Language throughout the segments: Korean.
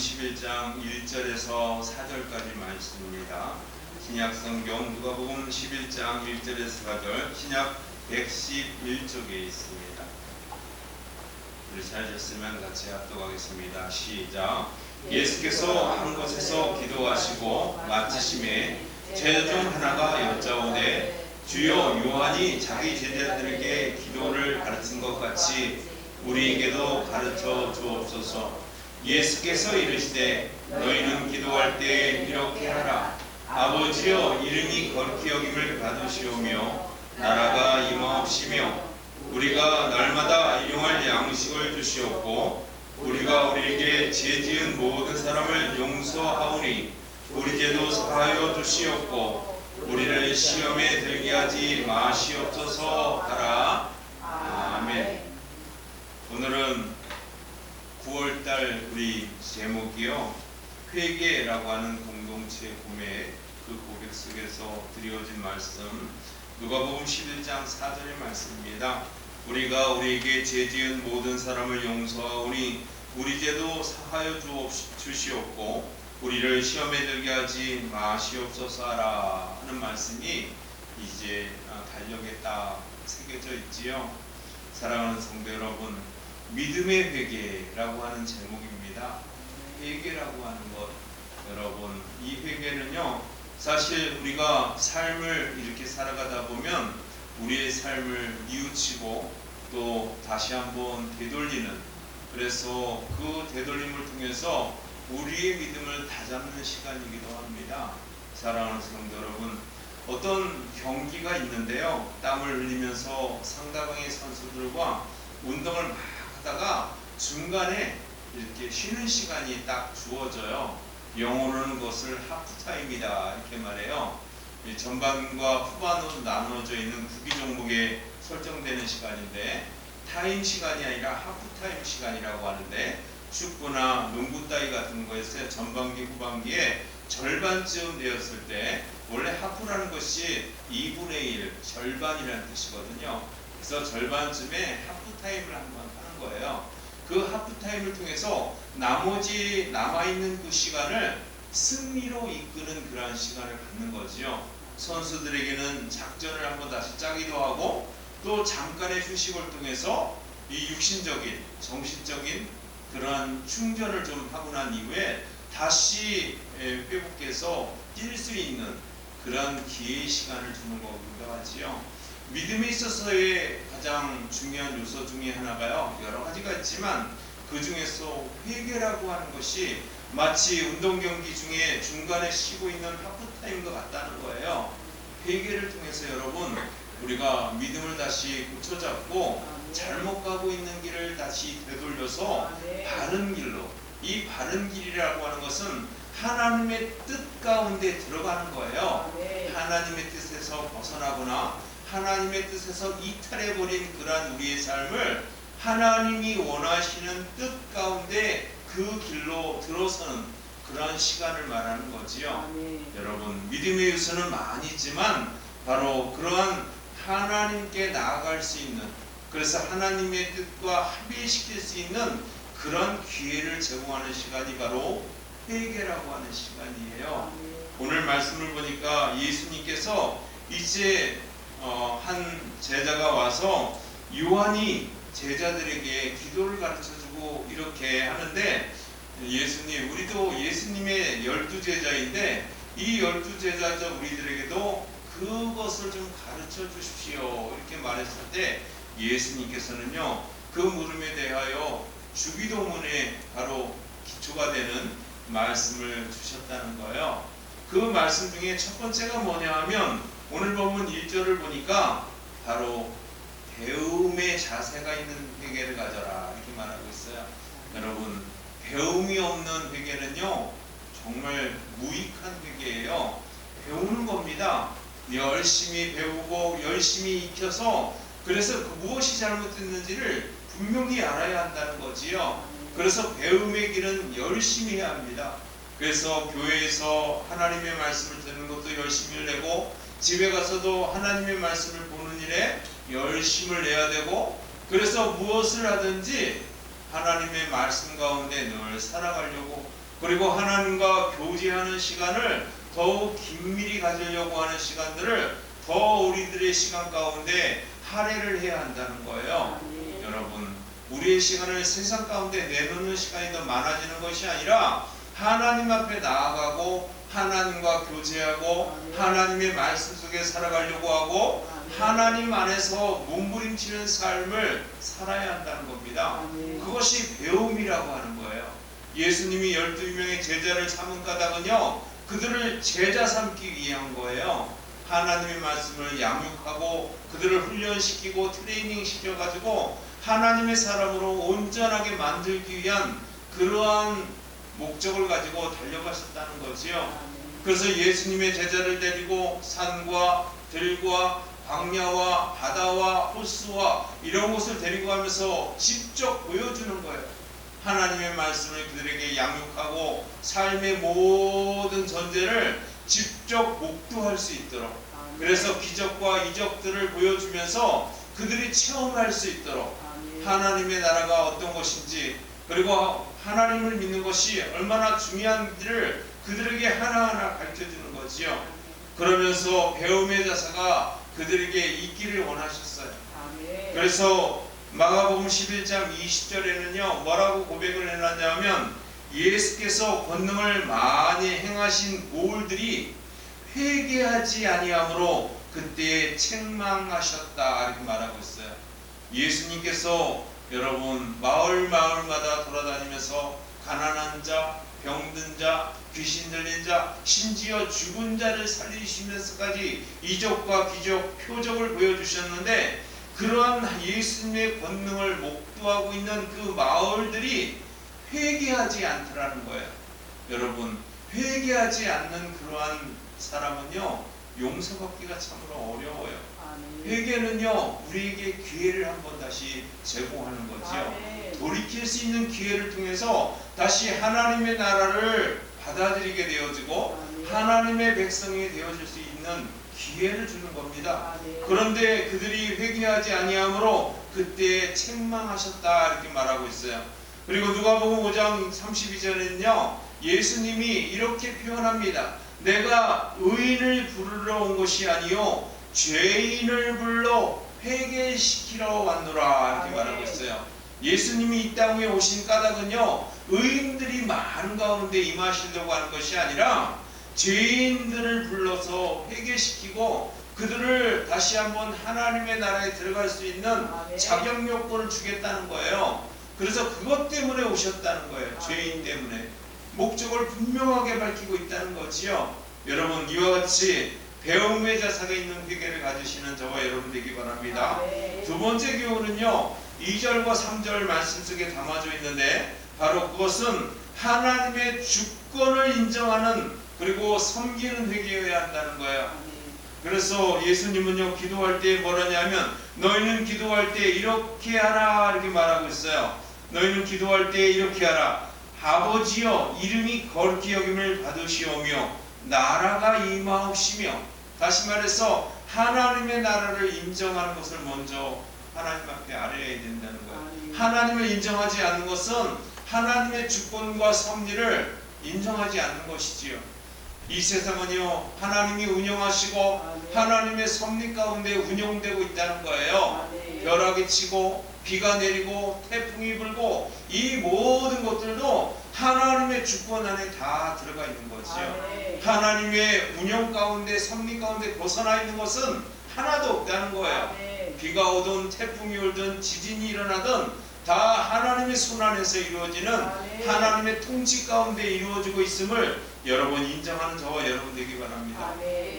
11장 1절에서 4절까지 말씀입니다. 신약성경 누가복음 11장 1절에서 4절, 신약 111쪽에 있습니다. 우리 찾으셨으면 같이 합독하겠습니다. 시작. 예수께서 한 곳에서 기도하시고 마치심에 제자 중 하나가 여짜오되 주여, 요한이 자기 제자들에게 기도를 가르친 것 같이 우리에게도 가르쳐 주옵소서. 예수께서 이르시되 너희는 기도할 때 이렇게 하라. 아버지여, 이름이 거룩히 여김을 받으시오며 나라가 임하옵시며 우리가 날마다 일용할 양식을 주시옵고 우리가 우리에게 죄 지은 모든 사람을 용서하오니 우리 죄도 사하여 주시옵고 우리를 시험에 들게 하지 마시옵소서 하라. 아멘. 오늘은 9월달 우리 제목이요, 회개라고 하는 공동체 구매, 그 고백 속에서 드려진 말씀 누가복음 11장 4절의 말씀입니다. 우리가 우리에게 죄 지은 모든 사람을 용서하오니 우리 죄도 사하여 주시옵고 우리를 시험에 들게 하지 마시옵소서 하라 하는 말씀이 이제 달력에 딱 새겨져 있지요. 사랑하는 성도 여러분, 믿음의 회개라고 하는 제목입니다. 회개라고 하는 것, 여러분, 이 회개는요, 사실 우리가 삶을 이렇게 살아가다 보면 우리의 삶을 뉘우치고 또 다시 한번 되돌리는, 그래서 그 되돌림을 통해서 우리의 믿음을 다잡는 시간이기도 합니다. 사랑하는 성도 여러분, 어떤 경기가 있는데요, 땀을 흘리면서 상대방의 선수들과 운동을 막 하다가 중간에 이렇게 쉬는 시간이 딱 주어져요. 영어로는 그것을 하프타임이다 이렇게 말해요. 전반과 후반으로 나누어져 있는 구기 종목에 설정되는 시간인데 타임 시간이 아니라 하프타임 시간이라고 하는데, 축구나 농구 따위 같은 거에서 전반기 후반기에 절반쯤 되었을 때 원래 하프라는 것이 2분의 1, 절반이라는 뜻이거든요. 그래서 절반쯤에 하프타임을 한번 하는 거예요. 그 하프타임을 통해서 나머지 남아있는 그 시간을 승리로 이끄는 그러한 시간을 갖는 거지요. 선수들에게는 작전을 한번 다시 짜기도 하고 또 잠깐의 휴식을 통해서 이 육신적인, 정신적인 그러한 충전을 좀 하고 난 이후에 다시 회복해서 뛸 수 있는 그런 기회의 시간을 주는 거기도 하지요. 믿음에 있어서의 가장 중요한 요소 중에 하나가요, 여러 가지가 있지만 그 중에서 회개라고 하는 것이 마치 운동 경기 중에 중간에 쉬고 있는 하프타임과 같다는 거예요. 회개를 통해서 여러분, 우리가 믿음을 다시 고쳐잡고 잘못 가고 있는 길을 다시 되돌려서 바른 길로, 이 바른 길이라고 하는 것은 하나님의 뜻 가운데 들어가는 거예요. 하나님의 뜻에서 벗어나거나 하나님의 뜻에서 이탈해버린 그러한 우리의 삶을 하나님이 원하시는 뜻 가운데 그 길로 들어서는 그러한 시간을 말하는 거지요. 여러분, 믿음의 요소는 많이 있지만 바로 그러한 하나님께 나아갈 수 있는, 그래서 하나님의 뜻과 합의시킬 수 있는 그런 기회를 제공하는 시간이 바로 회개라고 하는 시간이에요. 오늘 말씀을 보니까 예수님께서 이제 한 제자가 와서 요한이 제자들에게 기도를 가르쳐주고 이렇게 하는데, 예수님, 우리도 예수님의 12제자인데 이 12제자죠 우리들에게도 그것을 좀 가르쳐 주십시오 이렇게 말했을 때 예수님께서는요, 그 물음에 대하여 주기도문에 바로 기초가 되는 말씀을 주셨다는 거예요. 그 말씀 중에 첫 번째가 뭐냐 하면 오늘 본문 1절을 보니까 바로 배움의 자세가 있는 회개를 가져라 이렇게 말하고 있어요. 여러분, 배움이 없는 회개는요 정말 무익한 회개예요. 배우는 겁니다. 열심히 배우고 열심히 익혀서, 그래서 그 무엇이 잘못됐는지를 분명히 알아야 한다는 거지요. 그래서 배움의 길은 열심히 해야 합니다. 그래서 교회에서 하나님의 말씀을 듣는 것도 열심히 내고 집에 가서도 하나님의 말씀을 보는 일에 열심을 내야 되고, 그래서 무엇을 하든지 하나님의 말씀 가운데 늘 살아가려고, 그리고 하나님과 교제하는 시간을 더욱 긴밀히 가지려고 하는 시간들을 더 우리들의 시간 가운데 할애를 해야 한다는 거예요. 여러분, 우리의 시간을 세상 가운데 내놓는 시간이 더 많아지는 것이 아니라 하나님 앞에 나아가고 하나님과 교제하고 하나님의 말씀 속에 살아가려고 하고 하나님 안에서 몸부림치는 삶을 살아야 한다는 겁니다. 그것이 배움이라고 하는 거예요. 예수님이 12명의 제자를 삼은 까닭은요, 그들을 제자 삼기 위한 거예요. 하나님의 말씀을 양육하고 그들을 훈련시키고 트레이닝 시켜가지고 하나님의 사람으로 온전하게 만들기 위한 그러한 목적을 가지고 달려가셨다는 거지요. 그래서 예수님의 제자를 데리고 산과 들과 광야와 바다와 호수와 이런 곳을 데리고 가면서 직접 보여주는 거예요. 하나님의 말씀을 그들에게 양육하고 삶의 모든 전제를 직접 목도할 수 있도록, 그래서 기적과 이적들을 보여주면서 그들이 체험할 수 있도록 하나님의 나라가 어떤 것인지, 그리고 하나님을 믿는 것이 얼마나 중요한지를 그들에게 하나하나 가르쳐주는 거지요. 그러면서 배움의 자세가 그들에게 있기를 원하셨어요. 그래서 마가복음 11장 20절에는요 뭐라고 고백을 해놨냐면, 예수께서 권능을 많이 행하신 보울들이 회개하지 아니함으로 그때에 책망하셨다, 이렇게 말하고 있어요. 예수님께서 여러분 마을마다 돌아다니면서 가난한 자, 병든 자, 귀신 들린 자, 심지어 죽은 자를 살리시면서까지 이적과 기적, 표적을 보여주셨는데, 그러한 예수님의 권능을 목도하고 있는 그 마을들이 회개하지 않더라는 거예요. 여러분, 회개하지 않는 그러한 사람은요 용서받기가 참으로 어려워요. 회개는요 우리에게 기회를 한번 다시 제공하는 거지요. 돌이킬 수 있는 기회를 통해서 다시 하나님의 나라를 받아들이게 되어지고 하나님의 백성이 되어질 수 있는 기회를 주는 겁니다. 그런데 그들이 회개하지 아니함으로 그때 책망하셨다, 이렇게 말하고 있어요. 그리고 누가복음 5장 32절에는요 예수님이 이렇게 표현합니다. 내가 의인을 부르러 온 것이 아니요 죄인을 불러 회개시키러 왔노라, 이렇게 말하고 있어요. 예수님이 이 땅에 오신 까닭은요 의인들이 많은 가운데 임하시려고 하는 것이 아니라 죄인들을 불러서 회개시키고 그들을 다시 한번 하나님의 나라에 들어갈 수 있는 자격 요건을 주겠다는 거예요. 그래서 그것 때문에 오셨다는 거예요. 죄인 때문에. 목적을 분명하게 밝히고 있다는 거지요. 여러분, 이와 같이 배움의 자세가 있는 회개를 가지시는 저와 여러분 되기 바랍니다. 두 번째 교훈은요 2절과 3절 말씀 속에 담아져 있는데, 바로 그것은 하나님의 주권을 인정하는 그리고 섬기는 회개여야 한다는 거예요. 그래서 예수님은요 기도할 때 뭐라냐면, 너희는 기도할 때 이렇게 하라, 이렇게 말하고 있어요. 너희는 기도할 때 이렇게 하라. 아버지여, 이름이 거룩히 여김을 받으시오며 나라가 임하옵시며. 다시 말해서 하나님의 나라를 인정하는 것을 먼저 하나님 앞에 아뢰어야 된다는 거예요. 하나님을 인정하지 않는 것은 하나님의 주권과 섭리를 인정하지 않는 것이지요. 이 세상은요 하나님이 운영하시고 하나님의 섭리 가운데 운영되고 있다는 거예요. 벼락이 치고 비가 내리고 태풍이 불고 이 모든 것들도 하나님의 주권 안에 다 들어가 있는 거지요. 하나님의 운영 가운데 섭리 가운데 벗어나 있는 것은 하나도 없다는 거예요. 비가 오든 태풍이 오든 지진이 일어나든 다 하나님의 손 안에서 이루어지는 하나님의 통치 가운데 이루어지고 있음을 여러분 인정하는 저와 여러분 되기 바랍니다.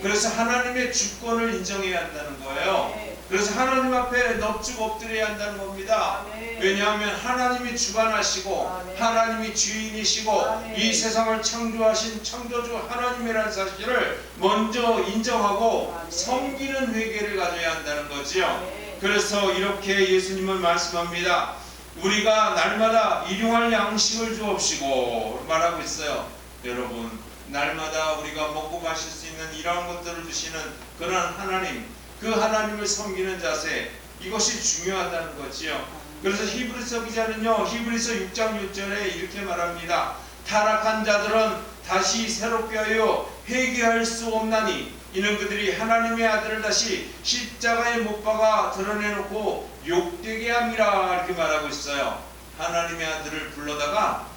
그래서 하나님의 주권을 인정해야 한다는 거예요. 그래서 하나님 앞에 넙죽 엎드려야 한다는 겁니다. 왜냐하면 하나님이 주관하시고 하나님이 주인이시고 이 세상을 창조하신 창조주 하나님이라는 사실을 먼저 인정하고 섬기는 회개를 가져야 한다는 거지요. 그래서 이렇게 예수님은 말씀합니다. 우리가 날마다 일용할 양식을 주옵시고 말하고 있어요. 여러분, 날마다 우리가 먹고 마실 수 있는 이러한 것들을 주시는 그런 하나님, 그 하나님을 섬기는 자세, 이것이 중요하다는 거지요. 그래서 히브리서 기자는요, 히브리서 6장 6절에 이렇게 말합니다. 타락한 자들은 다시 새롭게 하여 회개할 수 없나니 이는 그들이 하나님의 아들을 다시 십자가에 못 박아 드러내놓고 욕되게 함이라, 이렇게 말하고 있어요. 하나님의 아들을 불러다가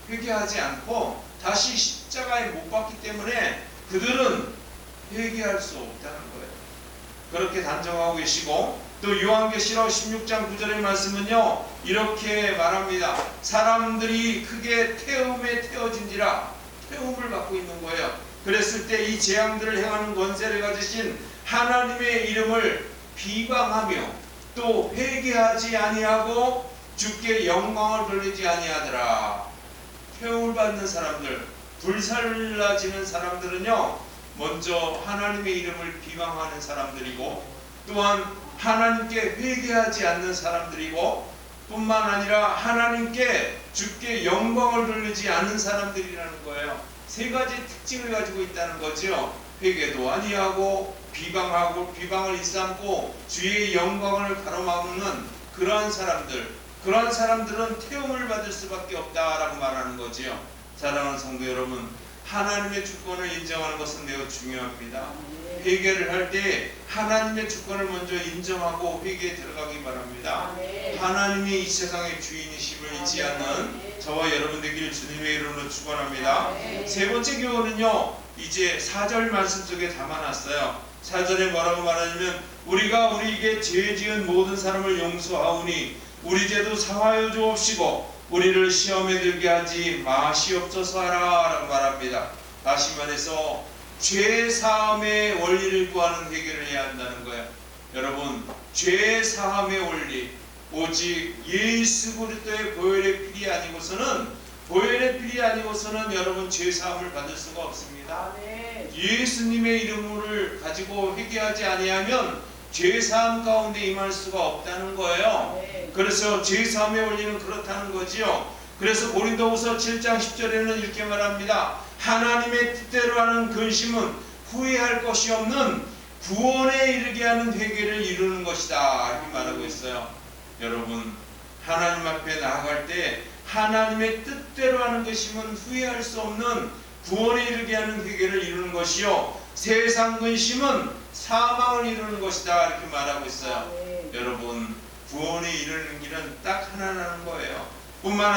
회개하지 않고 다시 십자가에 못 박기 때문에 그들은 회개할 수 없다는 거예요. 그렇게 단정하고 계시고, 또 요한계시록 16장 9절의 말씀은요 이렇게 말합니다. 사람들이 크게 태움에 태워진지라, 태움을 받고 있는 거예요. 그랬을 때 이 재앙들을 행하는 권세를 가지신 하나님의 이름을 비방하며 또 회개하지 아니하고 주께 영광을 돌리지 아니하더라. 태움을 받는 사람들, 불살라지는 사람들은요 먼저 하나님의 이름을 비방하는 사람들이고, 또한 하나님께 회개하지 않는 사람들이고, 뿐만 아니라 하나님께 주께 영광을 돌리지 않는 사람들이라는 거예요. 세 가지 특징을 가지고 있다는 거죠. 회개도 아니하고 비방하고 비방을 일삼고 주의 영광을 가로막는 그러한 사람들, 그러한 사람들은 태움을 받을 수밖에 없다라고 말하는 거지요. 사랑하는 성도 여러분, 하나님의 주권을 인정하는 것은 매우 중요합니다. 회개를 할 때 하나님의 주권을 먼저 인정하고 회개에 들어가기 바랍니다. 하나님이 이 세상의 주인이심을 잊지 않는 저와 여러분 되기를 주님의 이름으로 축원합니다. 세 번째 교훈은요, 이제 4절 말씀 속에 담아놨어요. 4절에 뭐라고 말하냐면, 우리가 우리에게 죄 지은 모든 사람을 용서하오니 우리 죄도 사하여 주옵시고 우리를 시험에 들게 하지 마시옵소서 하라, 라고 말합니다. 다시 말해서 죄 사함의 원리를 구하는 회개를 해야 한다는 거예요. 여러분, 죄 사함의 원리, 오직 예수 그리스도의 보혈의 필이 아니고서는, 보혈의 필이 아니고서는 여러분 죄 사함을 받을 수가 없습니다. 예수님의 이름을 가지고 회개하지 아니하면 죄 사함 가운데 임할 수가 없다는 거예요. 그래서 죄 사함의 원리는 그렇다는 거지요. 그래서 고린도후서 7장 10절에는 이렇게 말합니다. 하나님의 뜻대로 하는 근심은 후회할 것이 없는 구원에 이르게 하는 회개를 이루는 것이다, 이렇게 말하고 있어요. 여러분, 하나님 앞에 나아갈 때 하나님의 뜻대로 하는 것이면 후회할 수 없는 구원에 이르게 하는 회개를 이루는 것이요, 세상 근심은 사망을 이루는 것이다, 이렇게 말하고 있어요. 여러분, 구원에 이르는 길은 딱 하나라는 거예요. 뿐만